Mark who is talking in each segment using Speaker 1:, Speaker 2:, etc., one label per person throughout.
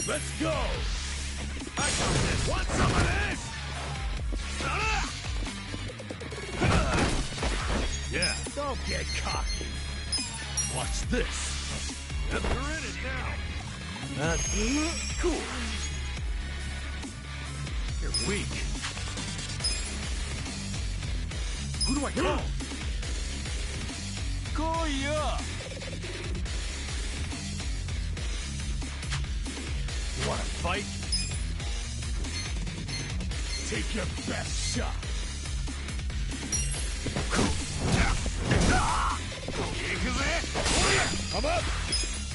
Speaker 1: Let's go! I got this! Want some of this? Yeah, don't get cocky. Watch this. Yep, you're in it now. Cool. You're weak. Who do I call? Koya! You wanna fight? Take your best shot. Come up!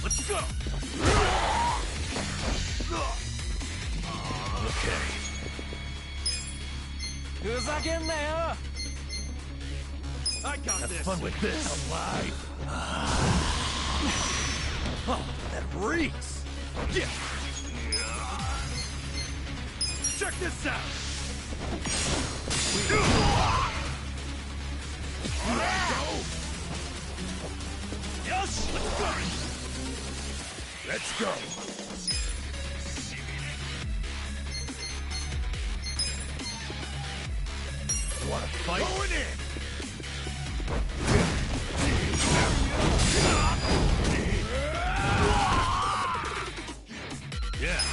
Speaker 1: Let's go! Okay. I got this! Have fun with this! Alive! Oh, that reeks! Yeah! Check this out! Yes! Let's go! You wanna fight? Going in! Yeah.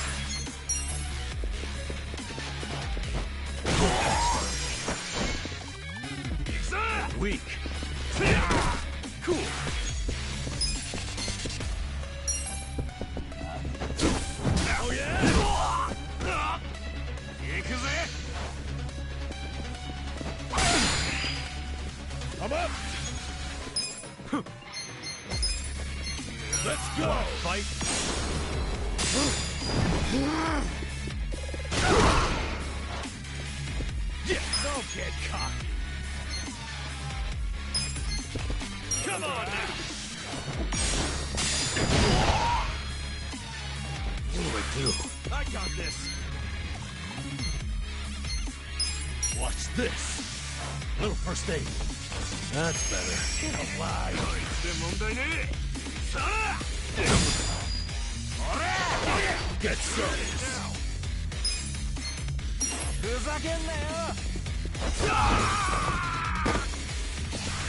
Speaker 1: Weak. Cool. Oh yeah. Come up. Let's go. Fight. Yeah. Don't get cocky. Come on now! What do I do? I got this! Watch this! Little first aid. That's better. Get alive! Get serious!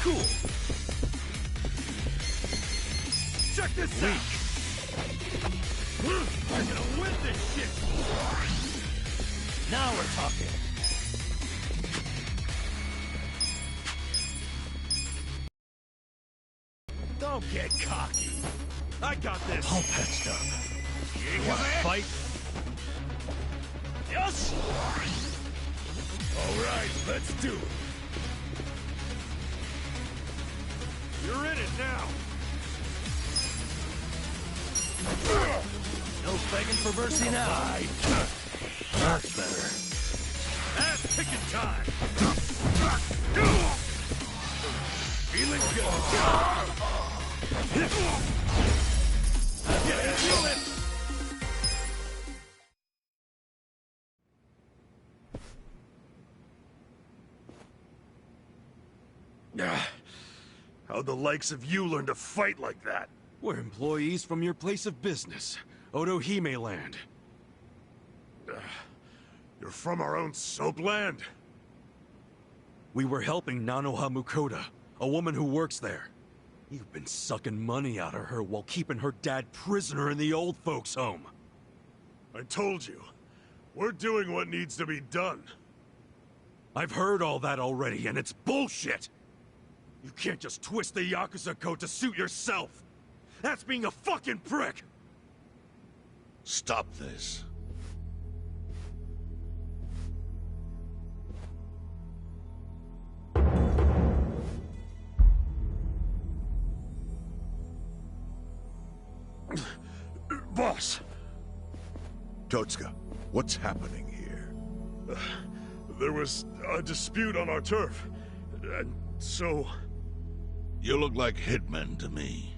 Speaker 1: Cool! Check this out! We're gonna win this shit! Now we're talking! Don't get cocky! I got this! All patched up. You wanna fight? Yes! Alright, let's do it! You're in it now! No begging for mercy now. That's better. Ass-kicking time. Feeling good. Yeah, feel it. How'd the likes of you learn to fight like that?
Speaker 2: We're employees from your place of business, Otohime Land.
Speaker 1: You're from our own soap land?
Speaker 2: We were helping Nanoha Mukoda, a woman who works there. You've been sucking money out of her while keeping her dad prisoner in the old folks' home.
Speaker 1: I told you, we're doing what needs to be done.
Speaker 2: I've heard all that already, and it's bullshit! You can't just twist the Yakuza code to suit yourself! That's being a fucking prick!
Speaker 3: Stop this.
Speaker 1: Boss!
Speaker 3: Totsuka, what's happening here?
Speaker 1: There was a dispute on our turf, and so...
Speaker 3: You look like hitmen to me.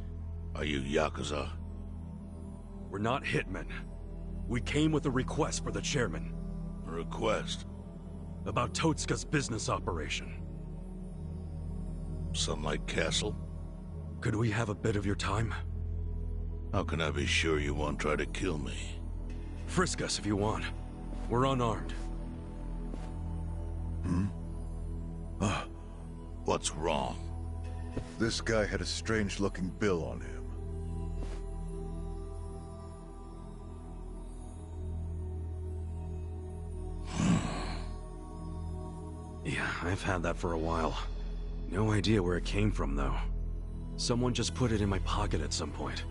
Speaker 3: Are you Yakuza?
Speaker 2: We're not hitmen. We came with a request for the chairman.
Speaker 3: A request?
Speaker 2: About Totsuka's business operation.
Speaker 3: Sunlight Castle?
Speaker 2: Could we have a bit of your time?
Speaker 3: How can I be sure you won't try to kill me?
Speaker 2: Frisk us if you want. We're unarmed.
Speaker 3: What's wrong?
Speaker 4: This guy had a strange-looking bill on him.
Speaker 2: Yeah, I've had that for a while. No idea where it came from, though. Someone just put it in my pocket at some point.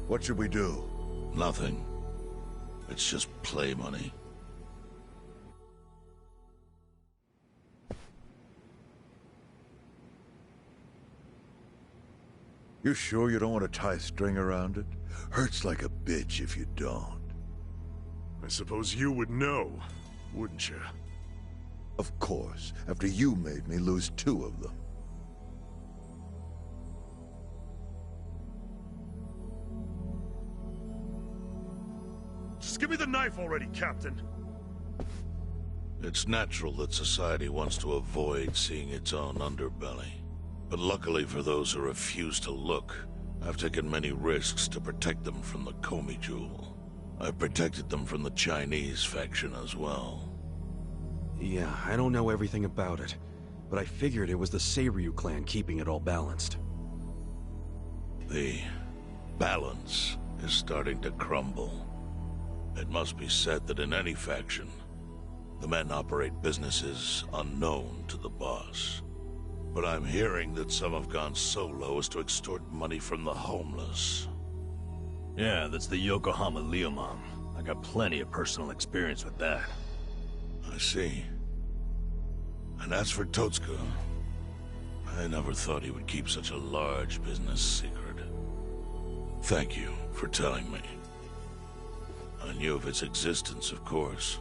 Speaker 4: What should we do?
Speaker 3: Nothing. It's just play money.
Speaker 4: You sure you don't want to tie string around it? Hurts like a bitch if you don't.
Speaker 5: I suppose you would know, wouldn't you?
Speaker 4: Of course, after you made me lose 2 of them.
Speaker 5: Just give me the knife already, Captain.
Speaker 3: It's natural that society wants to avoid seeing its own underbelly. But luckily for those who refuse to look, I've taken many risks to protect them from the Komi Jewel. I've protected them from the Chinese faction as well.
Speaker 2: Yeah, I don't know everything about it, but I figured it was the Seiryu clan keeping it all balanced.
Speaker 3: The balance is starting to crumble. It must be said that in any faction, the men operate businesses unknown to the boss. But I'm hearing that some have gone so low as to extort money from the homeless.
Speaker 1: Yeah, that's the Yokohama Leomom. I got plenty of personal experience with that.
Speaker 3: I see. And as for Totsuka, I never thought he would keep such a large business secret. Thank you for telling me. I knew of its existence, of course.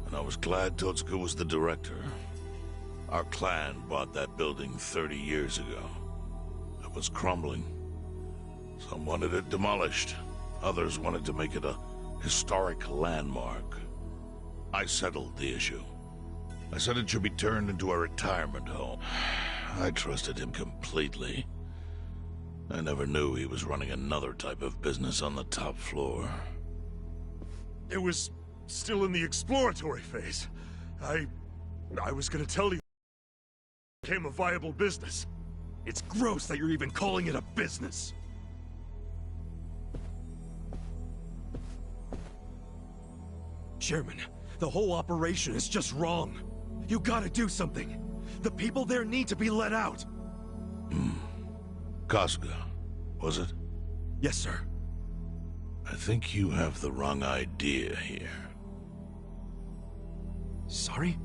Speaker 3: And I was glad Totsuka was the director. Our clan bought that building 30 years ago. It was crumbling. Some wanted it demolished. Others wanted to make it a historic landmark. I settled the issue. I said it should be turned into a retirement home. I trusted him completely. I never knew he was running another type of business on the top floor.
Speaker 5: It was still in the exploratory phase. I was gonna tell you it became a viable business.
Speaker 2: It's gross that you're even calling it a business. Chairman, the whole operation is just wrong. You gotta do something. The people there need to be let out.
Speaker 3: Kasuga, was it?
Speaker 2: Yes, sir.
Speaker 3: I think you have the wrong idea here.
Speaker 2: Sorry?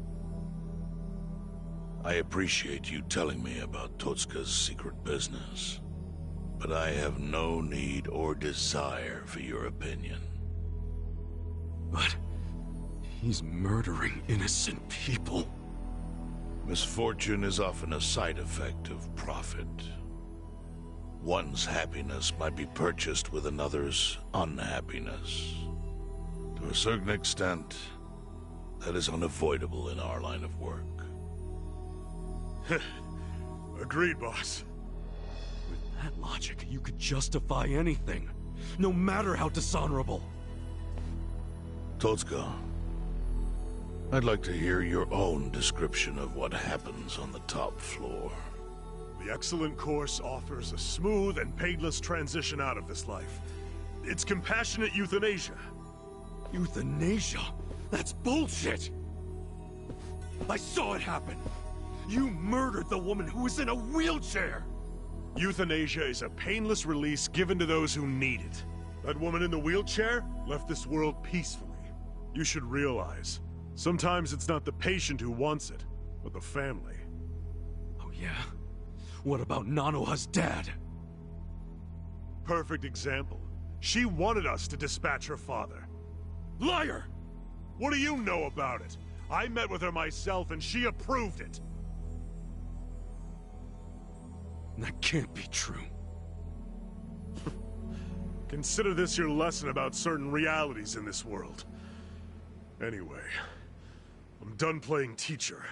Speaker 3: I appreciate you telling me about Totsuka's secret business, but I have no need or desire for your opinion.
Speaker 2: But he's murdering innocent people.
Speaker 3: Misfortune is often a side effect of profit. One's happiness might be purchased with another's unhappiness. To a certain extent, that is unavoidable in our line of work.
Speaker 5: Agreed, boss.
Speaker 2: With that logic, you could justify anything, no matter how dishonorable.
Speaker 3: Totsuka, I'd like to hear your own description of what happens on the top floor.
Speaker 5: The excellent course offers a smooth and painless transition out of this life. It's compassionate euthanasia.
Speaker 2: Euthanasia? That's bullshit! I saw it happen! You murdered the woman who was in a wheelchair!
Speaker 5: Euthanasia is a painless release given to those who need it. That woman in the wheelchair left this world peacefully. You should realize, sometimes it's not the patient who wants it, but the family.
Speaker 2: Oh yeah? What about Nanoha's dad?
Speaker 5: Perfect example. She wanted us to dispatch her father.
Speaker 2: Liar!
Speaker 5: What do you know about it? I met with her myself and she approved it.
Speaker 2: That can't be true.
Speaker 5: Consider this your lesson about certain realities in this world. Anyway, I'm done playing teacher.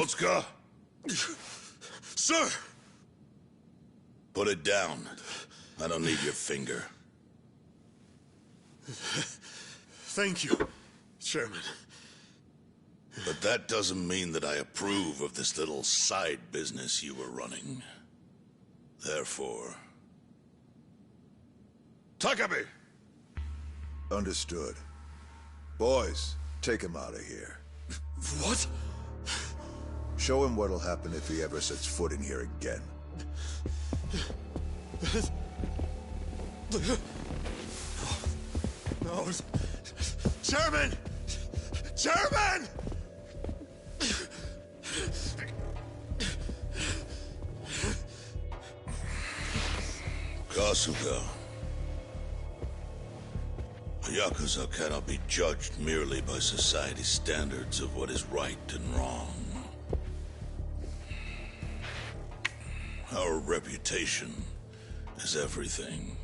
Speaker 3: Totsuka,
Speaker 5: Sir!
Speaker 3: put it down. I don't need your finger.
Speaker 5: Thank you, Chairman.
Speaker 3: But that doesn't mean that I approve of this little side business you were running. Therefore... Takabe!
Speaker 4: Understood. Boys, take him out of here.
Speaker 5: What?
Speaker 4: Show him what'll happen if he ever sets foot in here again.
Speaker 5: No. Chairman! Chairman!
Speaker 3: Kasuga. A Yakuza cannot be judged merely by society's standards of what is right and wrong. Our reputation is everything.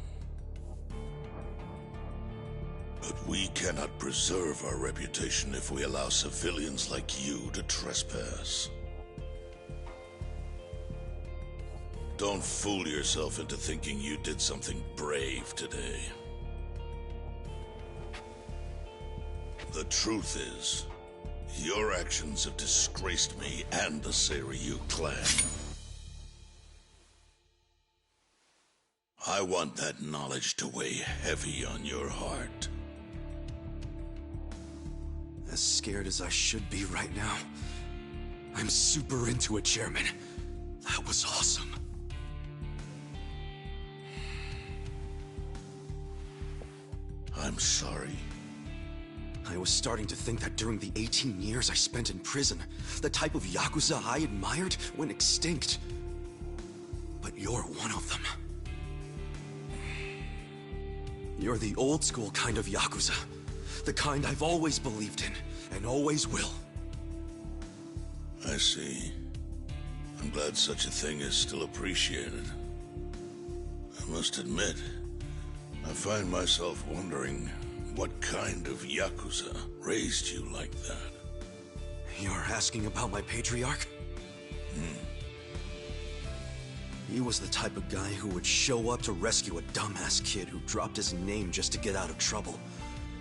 Speaker 3: But we cannot preserve our reputation if we allow civilians like you to trespass. Don't fool yourself into thinking you did something brave today. The truth is, your actions have disgraced me and the Seiryu clan. I want that knowledge to weigh heavy on your heart.
Speaker 2: As scared as I should be right now, I'm super into it, Chairman. That was awesome.
Speaker 3: I'm sorry.
Speaker 2: I was starting to think that during the 18 years I spent in prison, the type of Yakuza I admired went extinct. But you're one of them. You're the old school kind of Yakuza. The kind I've always believed in, and always will.
Speaker 3: I see. I'm glad such a thing is still appreciated. I must admit, I find myself wondering what kind of Yakuza raised you like that.
Speaker 2: You're asking about my patriarch? He was the type of guy who would show up to rescue a dumbass kid who dropped his name just to get out of trouble.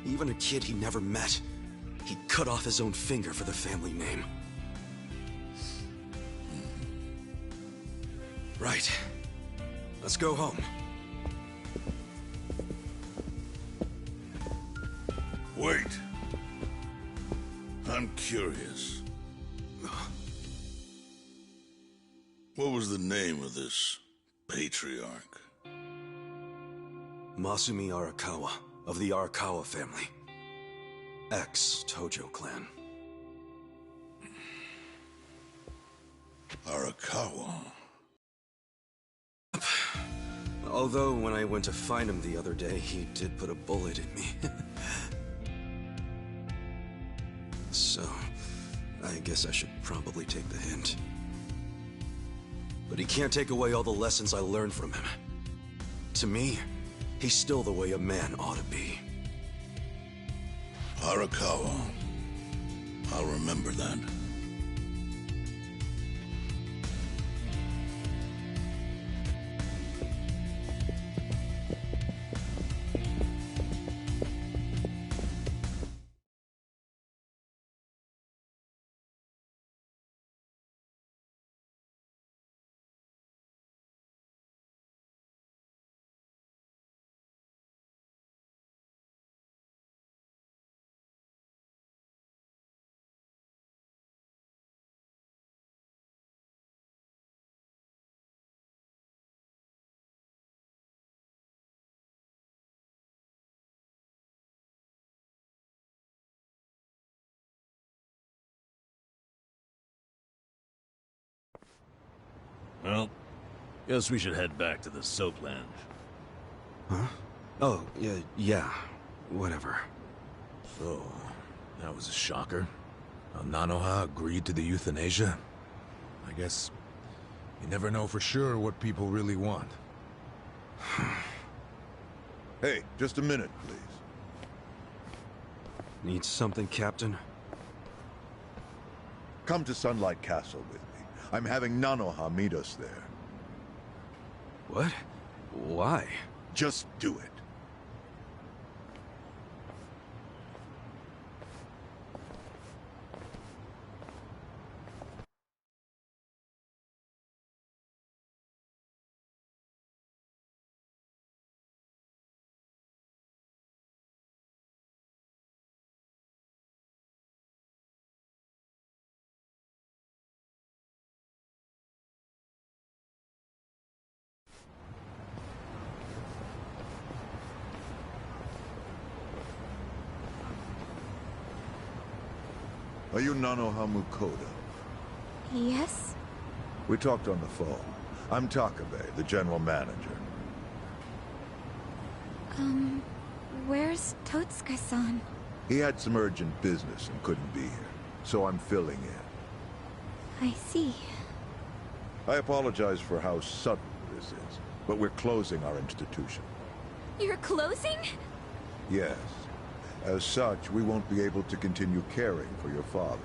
Speaker 2: Even a kid he never met. He'd cut off his own finger for the family name. Right. Let's go home.
Speaker 3: Wait. I'm curious. What was the name of this patriarch?
Speaker 2: Masumi Arakawa, of the Arakawa family. Ex-Tojo clan.
Speaker 3: Arakawa?
Speaker 2: Although, when I went to find him the other day, he did put a bullet in me. So, I guess I should probably take the hint. But he can't take away all the lessons I learned from him. To me, he's still the way a man ought to be.
Speaker 3: Arakawa. I'll remember that.
Speaker 1: Well, guess we should head back to the soap lounge.
Speaker 2: Huh? Oh, yeah, whatever.
Speaker 1: So, that was a shocker. How Nanoha agreed to the euthanasia. I guess you never know for sure what people really want.
Speaker 4: Hey, just a minute, please.
Speaker 2: Need something, Captain?
Speaker 4: Come to Sunlight Castle with me. I'm having Nanoha meet us there.
Speaker 2: What? Why?
Speaker 4: Just do it. Are you Nanoha Mukoda?
Speaker 6: Yes?
Speaker 4: We talked on the phone. I'm Takabe, the general manager.
Speaker 6: Where's Totsuka-san?
Speaker 4: He had some urgent business and couldn't be here, so I'm filling in.
Speaker 6: I see.
Speaker 4: I apologize for how sudden this is, but we're closing our institution.
Speaker 6: You're closing?
Speaker 4: Yes. As such, we won't be able to continue caring for your father.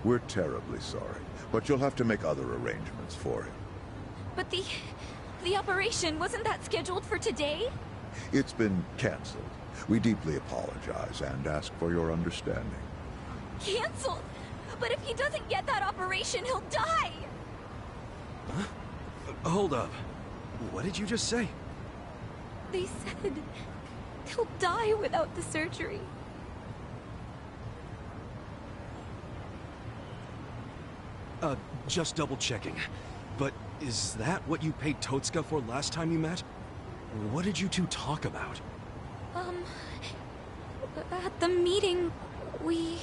Speaker 4: We're terribly sorry, but you'll have to make other arrangements for him.
Speaker 6: But the operation, wasn't that scheduled for today?
Speaker 4: It's been canceled. We deeply apologize and ask for your understanding.
Speaker 6: Cancelled? But if he doesn't get that operation, he'll die!
Speaker 2: Huh? Hold up. What did you just say?
Speaker 6: They said he'll die without the surgery.
Speaker 2: Just double checking. But is that what you paid Totsuka for last time you met? What did you two talk about?
Speaker 6: At the meeting, we...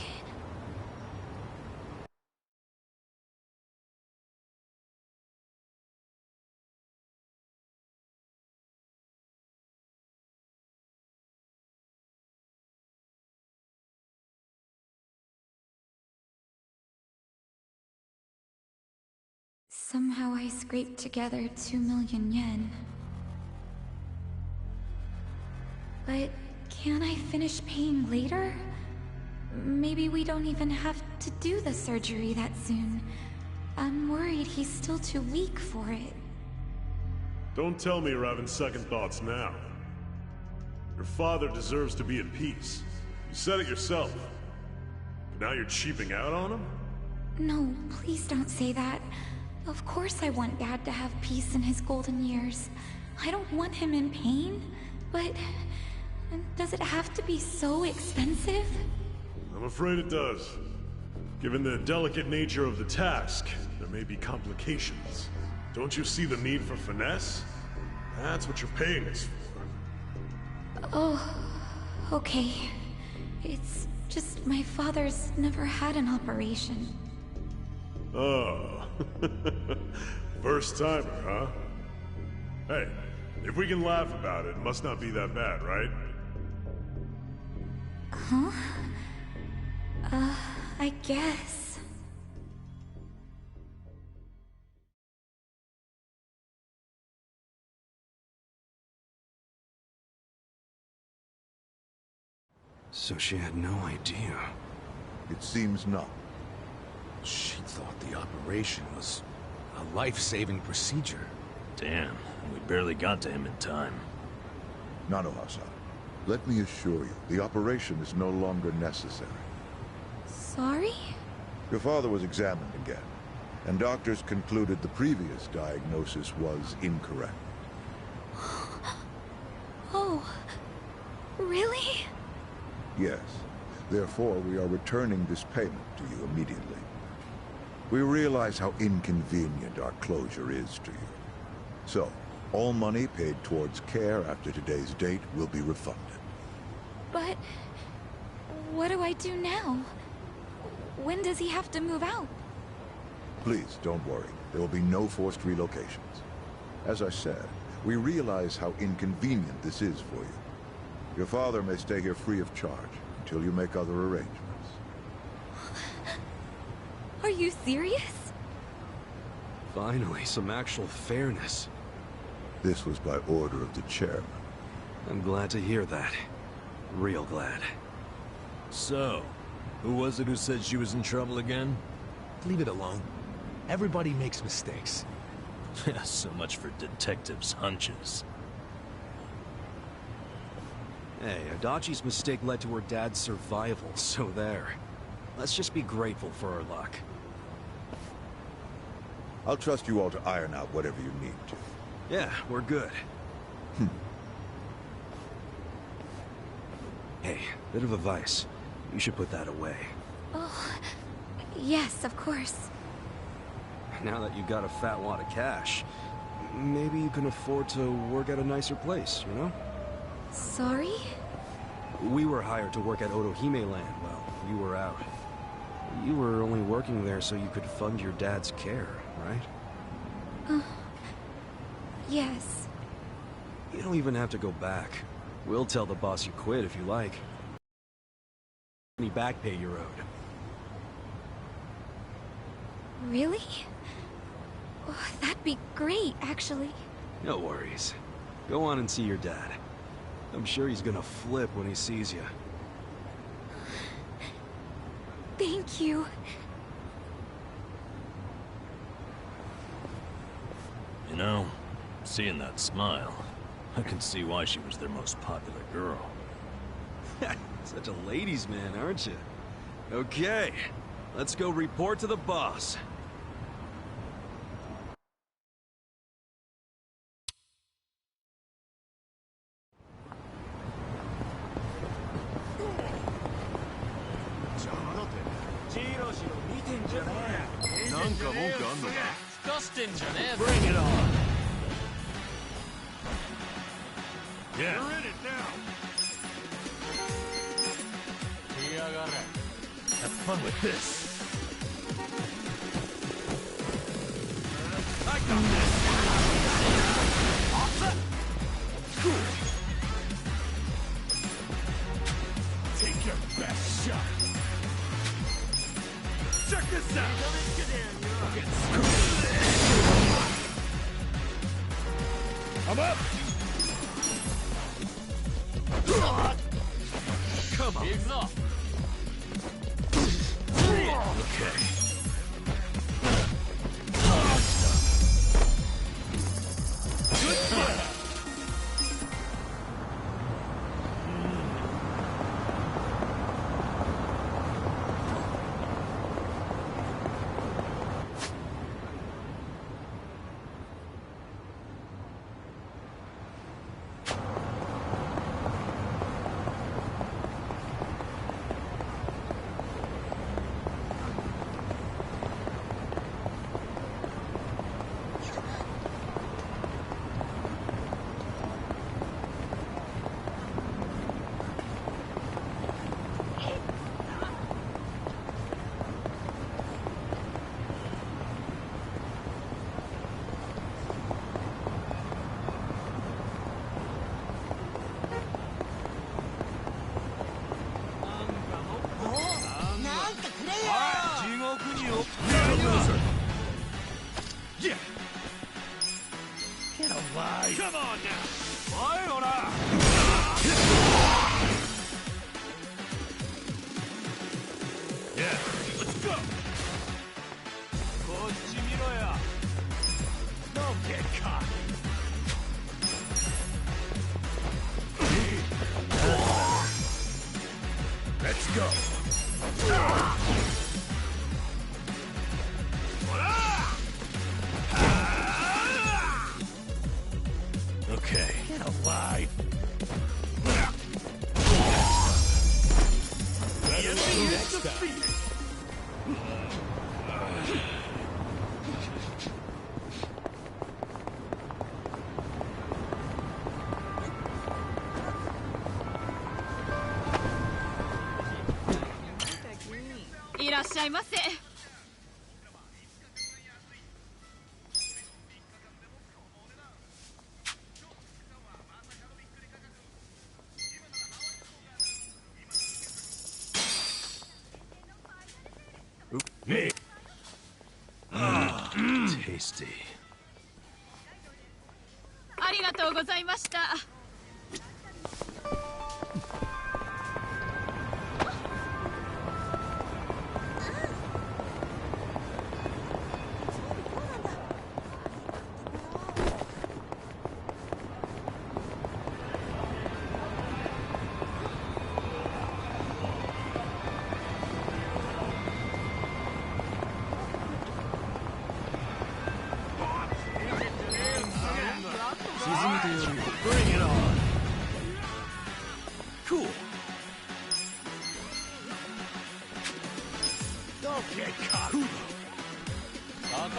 Speaker 6: Somehow I scraped together 2 million yen. But can't I finish paying later? Maybe we don't even have to do the surgery that soon. I'm worried he's still too weak for it.
Speaker 5: Don't tell me you're having second thoughts now. Your father deserves to be at peace. You said it yourself. But now you're cheaping out on him?
Speaker 6: No, please don't say that. Of course I want Dad to have peace in his golden years. I don't want him in pain, but... does it have to be so expensive?
Speaker 5: I'm afraid it does. Given the delicate nature of the task, there may be complications. Don't you see the need for finesse? That's what you're paying us for.
Speaker 6: Oh, okay. It's just my father's never had an operation.
Speaker 5: Oh. First timer, huh? Hey, if we can laugh about it, it must not be that bad, right?
Speaker 6: Huh? I guess.
Speaker 2: So she had no idea.
Speaker 4: It seems not.
Speaker 1: She thought the operation was a life-saving procedure.
Speaker 7: Damn, we barely got to him in time.
Speaker 4: Nanoha-san, let me assure you, the operation is no longer necessary.
Speaker 6: Sorry?
Speaker 4: Your father was examined again, and doctors concluded the previous diagnosis was incorrect.
Speaker 6: Oh, really?
Speaker 4: Yes. Therefore, we are returning this payment to you immediately. We realize how inconvenient our closure is to you. So, all money paid towards care after today's date will be refunded.
Speaker 6: But... what do I do now? When does he have to move out?
Speaker 4: Please, don't worry. There will be no forced relocations. As I said, we realize how inconvenient this is for you. Your father may stay here free of charge until you make other arrangements.
Speaker 6: Are you serious?
Speaker 2: Finally, some actual fairness.
Speaker 4: This was by order of the chairman.
Speaker 2: I'm glad to hear that. Real glad.
Speaker 7: So, who was it who said she was in trouble again?
Speaker 1: Leave it alone. Everybody makes mistakes.
Speaker 7: So much for detectives' hunches.
Speaker 2: Hey, Adachi's mistake led to her dad's survival, so there. Let's just be grateful for our luck.
Speaker 4: I'll trust you all to iron out whatever you need to.
Speaker 2: Yeah, we're good. Hey, bit of advice. You should put that away.
Speaker 6: Oh, yes, of course.
Speaker 2: Now that you got a fat wad of cash, maybe you can afford to work at a nicer place, you know?
Speaker 6: Sorry?
Speaker 2: We were hired to work at Otohime Land while you were out. You were only working there so you could fund your dad's care, right?
Speaker 6: Yes.
Speaker 2: You don't even have to go back. We'll tell the boss you quit if you like. Any back pay you're owed.
Speaker 6: Really? Oh, that'd be great, actually.
Speaker 2: No worries. Go on and see your dad. I'm sure he's gonna flip when he sees you.
Speaker 6: Thank you.
Speaker 7: You know, seeing that smile, I can see why she was their most popular girl.
Speaker 2: Such a ladies' man, aren't you? Okay, let's go report to the boss.
Speaker 7: Bring it on! Yeah.
Speaker 5: You're in it now.
Speaker 7: Have fun with this.
Speaker 5: I got this. Take your best shot. Check this out. I'm up. Come on.
Speaker 7: Okay.
Speaker 5: Yeah.
Speaker 7: Get alive!
Speaker 5: Come on now.
Speaker 7: Yeah.
Speaker 5: Let's go.
Speaker 7: Don't get caught!
Speaker 1: Let's go.
Speaker 7: Okay.
Speaker 1: Get alive.
Speaker 5: The enemy is defeated.
Speaker 7: Tasty.
Speaker 8: ありがとうございました。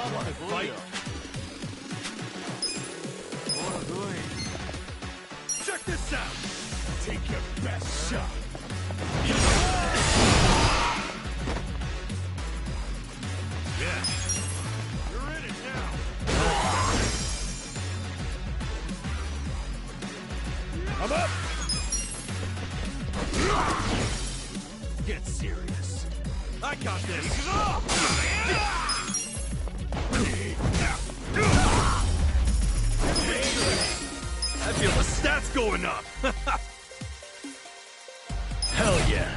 Speaker 5: Fight. Check this out. Take your best shot. Yeah. You're in it now. I'm up. Get serious. I got this. I feel the stats going up.
Speaker 7: Hell yeah.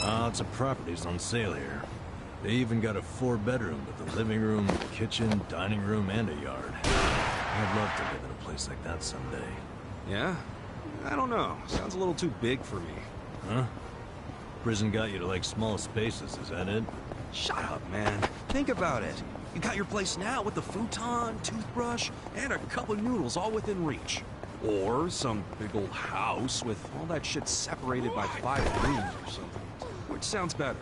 Speaker 7: Lots of properties on sale here. They even got a 4-bedroom with a living room, kitchen, dining room, and a yard. I'd love to live in a place like that someday.
Speaker 9: Yeah? I don't know. Sounds a little too big for me.
Speaker 7: Huh? Prison got you to like small spaces, is that it?
Speaker 9: Shut up, man. Think about it. You got your place now with the futon, toothbrush, and a cup of noodles all within reach. Or some big old house with all that shit separated by 5 rooms or something. Which sounds better?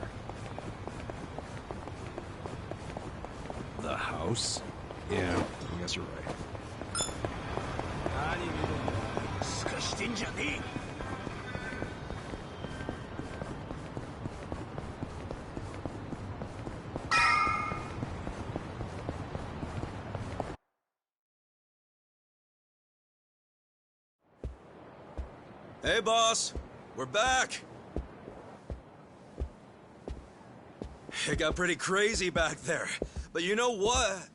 Speaker 7: The house?
Speaker 9: Yeah, I guess you're right.
Speaker 2: Hey, boss. We're back. It got pretty crazy back there. But you know what?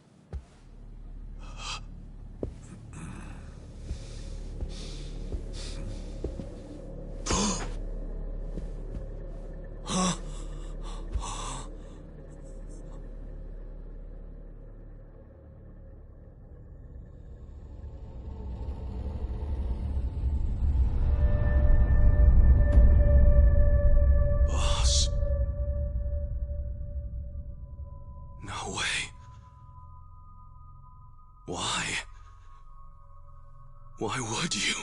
Speaker 2: Boss. No way. Why? Why would you?